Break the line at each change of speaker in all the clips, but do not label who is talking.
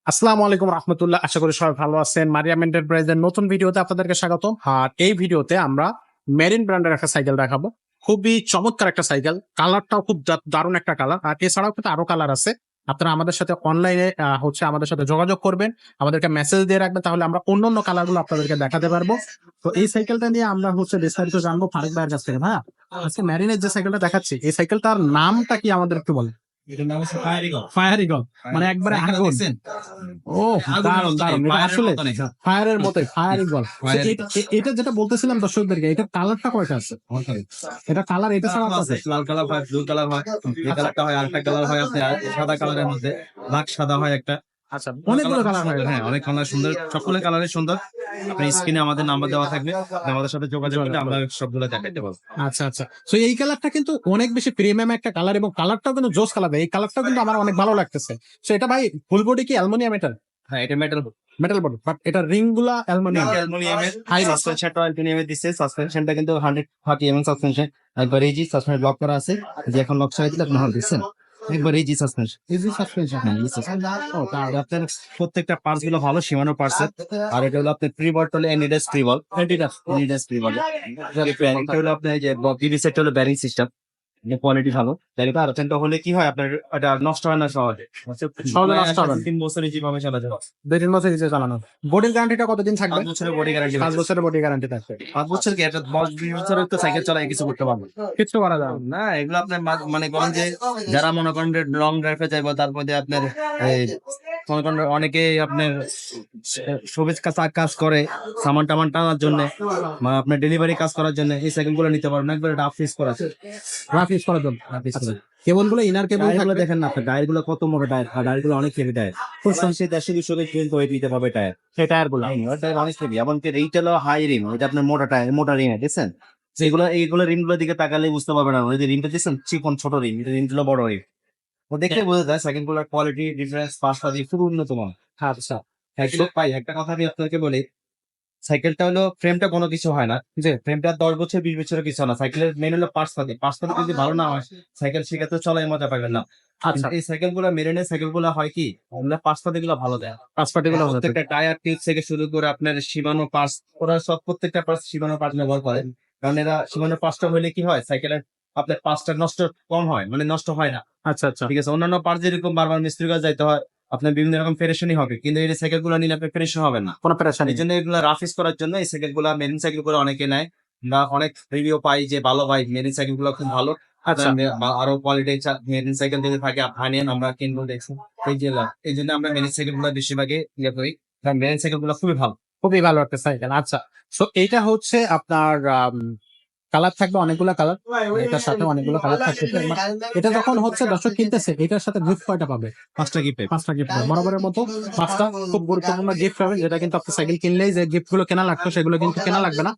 আসসালামু আলাইকুম রহমতুল্লাহ। আশা করি সবাই ভালো আছেন। মারিয়াম এন্টারপ্রাইজের নতুন ভিডিওতে আপনাদেরকে স্বাগত। আর এই ভিডিওতে আমরা মেরিন ব্র্যান্ডের একটা সাইকেল দেখাবো। খুবই চমৎকার একটা সাইকেল, কালারটাও খুব দারুণ একটা কালার। আর এছাড়াও কিন্তু আরো কালার আছে। আপনারা আমাদের সাথে অনলাইনে আমাদের সাথে যোগাযোগ করবেন, আমাদেরকে মেসেজ দিয়ে রাখবেন, তাহলে আমরা অন্য অন্য কালার গুলো আপনাদেরকে দেখাতে পারবো। তো এই সাইকেলটা নিয়ে আমরা বিস্তারিত জানবো ফারুক ভাইয়ের কাছ থেকে। হ্যাঁ, আজকে মেরিনের যে সাইকেলটা দেখাচ্ছি, এই সাইকেলটার নামটা কি আমাদের একটু বলেন।
এটার নাম হচ্ছে ফায়ার ইগল।
ফায়ার ইগল মানে একবারে
সাইকেলটা
আগুন।
দেখছেন?
ও দারুণ দারুণ, এটা আসলে
মতনই।
ফায়ারের মতোই, ফায়ার ইগল।
Fire
এটা যেটা বলতেছিলাম দর্শকদেরকে, এটা কালারটা কয়টা আছে? এটা কালার, এটা ছাড়া
আছে,
আছে?
লাল কালার হয়, ব্লু কালার হয়, এই কালারটা হয়, আরেকটা কালার হয় আপনার সাদা কালারের মধ্যে, লাখ সাদা হয় একটা।
আচ্ছা, অনেকগুলো কালার হয়।
হ্যাঁ, অনেক কালার সুন্দর, সকলের কালারই সুন্দর। আপনার স্ক্রিনে আমাদের নাম্বার দেওয়া থাকবে, আপনি আমাদের সাথে যোগাযোগ করলে আমরা সবগুলো দেখাইতে পারবো।
আচ্ছা আচ্ছা, তো এই কালারটা কিন্তু অনেক বেশি প্রিমিয়াম একটা কালার, এবং কালারটাও কিন্তু জোস কালার। এই কালারটাও কিন্তু আমার অনেক ভালো লাগতেছে। তো এটা ভাই ফুল বডি কি অ্যালুমিনিয়াম? এটা
হ্যাঁ, এটা মেটাল
মেটাল বডি, বাট এটা রিং গুলা অ্যালুমিনিয়াম।
অ্যালুমিনিয়ামের, সাসপেনশনটা অ্যালুমিনিয়ামের দিচ্ছে। সাসপেনশনটা কিন্তু 130 সাসপেনশন, একবার ইজি সাসপেনশন ব্লক করা আছে, যে এখন লক ছাড়াই দিলে আপনি হল দিচ্ছেন, একবার ইজি সাসপেনশন।
Easy suspension.
হ্যাঁ, easy suspension। ও, আর আপনার প্রত্যেকটা পার্টস গুলো ভালো, সীমানো পার্টস। আর এটা হলো আপনার প্রি বল, হলো এনিডাস প্রি বল, এনিডাস প্রি বল। ব্যারিংটা হলো আপনার এই যে বিডি সেট হলো ব্যারিং সিস্টেম, কোয়ালিটি ভালো। ব্যারিংটা আর অত্যন্ত হলে কি হয় আপনার, এটা নষ্ট হয় না সহজে।
সহজে নষ্ট হবে না।
3 বছর যেভাবে চালা যাবে।
2-3 বছর নিচে চালানো। বডির গ্যারান্টিটা কতদিন থাকবে?
5 বছরের বডি গ্যারান্টি।
5 বছরের বডি গ্যারান্টি থাকবে।
5 বছর কি, একটা 10-20 বছরের তো সাইকেল চালায় কিছু করতে পারবে
কিছু করা যাবে না।
না। এগুলো আপনার মানে করেন যে, যারা মনে করেন লং ড্রাইভে যাইবো, তার মধ্যে আপনার এই মনে করেন অনেকে আপনার শোবিজ কাজ করে, সামান টামান টানার জন্য, আপনার ডেলিভারি কাজ করার জন্য এই সাইকেল গুলো নিতে পারবেন, একবার রাফ ইউজ করা আছে।
রাফ ইউজ করার জন্য। আচ্ছা, কেবল গুলো ইনার কেবল
টায়ার গুলো
থাকবে।
দেখেন না, আপনার টায়ার গুলো কত মোটা টায়ার, আর টায়ার গুলো অনেক হেভি টায়ার, খুব সহজে 150-200 কেজি ওয়েট নিতে পারবে টায়ার।
সেই টায়ার গুলো।
টায়ার অনেক হেভি, এমনকি এইটা হাই রিম, এটা আপনার মোটা টায়ার, মোটা রিম, দেখছেন? এইগুলো রিম গুলোর দিকে তাকালে বুঝতে পারবে না, ওই যে রিমটা দেখছেন চিকন ছোট রিম, এটা রিম গুলো বড় রিম। ও দেখলে বোঝা যায় সাইকেল গুলোর কোয়ালিটি ডিফারেন্স, পাঁচটা দিয়ে খুব উন্নত মান।
আচ্ছা,
ভাই একটা কথা আমি আপনাকে বলি, সাইকেলটা হলো ফ্রেমটা কোনো কিছু হয় না, যে ফ্রেমটা 10 বছর 20 বছরের কিছু হয় না। সাইকেলের মেন হলো পার্টস থাকে, পার্টস যদি ভালো না হয়, সাইকেল শিখাতে চলাই মজা পাবেন না।
আচ্ছা,
এই সাইকেল গুলো, মেরিনের সাইকেল গুলো হয় কি, ওগুলা পার্টস গুলো ভালো দেয়।
পাঁচ পার্টি গুলো হতে।
প্রত্যেকটা টায়ার টিউব থেকে শুরু করে আপনার সীমানো পার্টস, ওরা সব প্রত্যেকটা পার্টস সীমানো পার্টস ব্যবহার করে। কারণ এরা সীমানো পার্টসটা হলে কি হয়, সাইকেলের আপনার পার্টসটা নষ্ট কম হয়, মানে নষ্ট হয় না।
আচ্ছা আচ্ছা,
ঠিক আছে, অন্যান্য পার্টস যেরকম বারবার মিস্ত্রির কাছে যাইতে হয়, আপনার বিভিন্ন রকম পেরেশানি হবে, কিন্তু এই সাইকেল গুলো নিলে আপনার পেরেশান হবে না।
কোনো পেরেশানি
এই
নেই।
জন্য এগুলো রাফ ইউজ করার জন্য এই সাইকেল গুলা, মেরিন সাইকেল গুলো অনেকে নেয়। আমরা অনেক রিভিউ পাই যে ভালো, ভাই মেরিন সাইকেল গুলো খুব ভালো।
আচ্ছা,
আরো কোয়ালিটি মেরিন সাইকেল যদি থাকে আপনি আমরা কিনবো, দেখছি এই জন্য আমরা মেরিন সাইকেল গুলো বেশিরভাগই ইয়ে করি, কারণ মেরিন সাইকেল গুলো খুবই ভালো।
খুবই ভালো একটা সাইকেল। আচ্ছা, সো এইটা আপনার কালার থাকবে অনেকগুলো কালার, এটার সাথে অনেকগুলো কালার থাকবে। এটা যখন দর্শক কিনতেছে, এটার সাথে গিফট কয়টা পাবে?
5টা গিফট।
5টা গিফট পাবে, বরাবরের মতো 5টা খুব গুরুত্বপূর্ণ গিফট পাবে, যেটা কিন্তু আপনি সাইকেল কিনলেই যে গিফট গুলো কেনা লাগতো সেগুলো কিন্তু কেনা লাগবে না।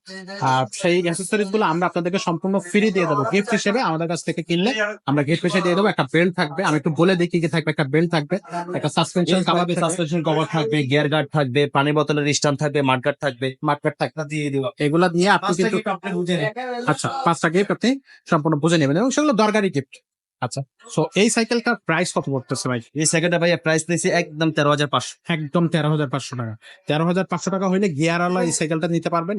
আর সেই অ্যাক্সেসরিজ গুলো আমরা আপনাদেরকে সম্পূর্ণ ফ্রি দিয়ে দেবো গিফট হিসেবে। আমাদের কাছ থেকে কিনলে আমরা গিফট হিসেবে দিয়ে দেবো। একটা বেল্ট থাকবে, আমি একটু বলে দিই কি কি থাকবে। একটা বেল্ট থাকবে, একটা সাসপেনশন
থাকবে, সাসপেনশন কভার থাকবে, গিয়ার গার্ড থাকবে, পানি বোতলের স্ট্যান্ড থাকবে, মাড গার্ড থাকবে,
মার্কেট থাকবে,
দিয়ে দিব।
এগুলা দিয়ে আপনি
5টা
কিন্তু
গিফট আপনি বুঝে নেন।
আচ্ছা 5টা গিফট আপনি সম্পূর্ণ বুঝে নেবেন, এবং সেগুলো দরকারি গিফট। আচ্ছা, সো এই সাইকেলটার প্রাইস কত পড়তেছে ভাই?
এই সাইকেলটা ভাইয়া প্রাইস নিয়েছি একদম 13,500।
একদম 13,500 টাকা। 13,500 টাকা হইলে গিয়ারওয়ালা এই সাইকেলটা নিতে পারবেন।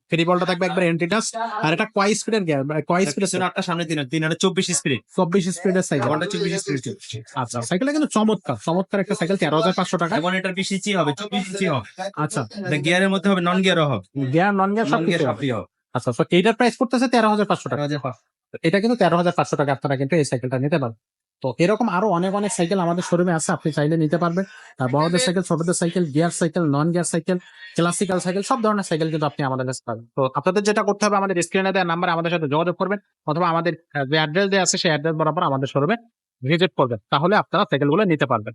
ফ্রি বলটা থাকবে একবার এন্ট্রি টাচ, আর এটা কয় স্পিডের গিয়ার, কয় স্পিডের?
8টা সামনে 3 আর 24 স্পিড,
24 স্পিডের সাইকেল।
ঘন্টা 24 স্পিড।
আচ্ছা, সাইকেলটা কিন্তু চমৎকার, চমৎকার একটা সাইকেল। 13,500 টাকা।
এখন এটার 20 ইঞ্চি হবে, 24 ইঞ্চি হবে।
আচ্ছা,
এটা গিয়ারের মধ্যে হবে, নন গিয়ারও হবে,
গিয়ার নন গিয়ার সব
নন
কিছু
গিয়ার
হবে।
সবই হবে।
আচ্ছা, তো এইটার প্রাইস পড়তেছে 13,500 টাকা।
13,500।
এটা কিন্তু 13,500 টাকা আপনারা কিন্তু এই সাইকেলটা নিতে পারবেন। তো এরকম আরো অনেক অনেক সাইকেল আমাদের শোরুমে আছে, আপনি চাইলে নিতে পারবেন। আর বড়দের সাইকেল, ছোটদের cycle, gear cycle, non gear cycle, classical cycle, সব ধরনের সাইকেল কিন্তু আপনি আমাদের কাছে পাবেন। তো আপনাদের যেটা করতে হবে, আমাদের স্ক্রিনে দেওয়া নাম্বারে আমাদের সাথে যোগাযোগ করবেন, অথবা আমাদের যে অ্যাড্রেস দেওয়া আছে সেই অ্যাড্রেস বরাবর আমাদের শোরুমে ভিজিট করবেন, তাহলে আপনারা সাইকেল গুলো নিতে পারবেন।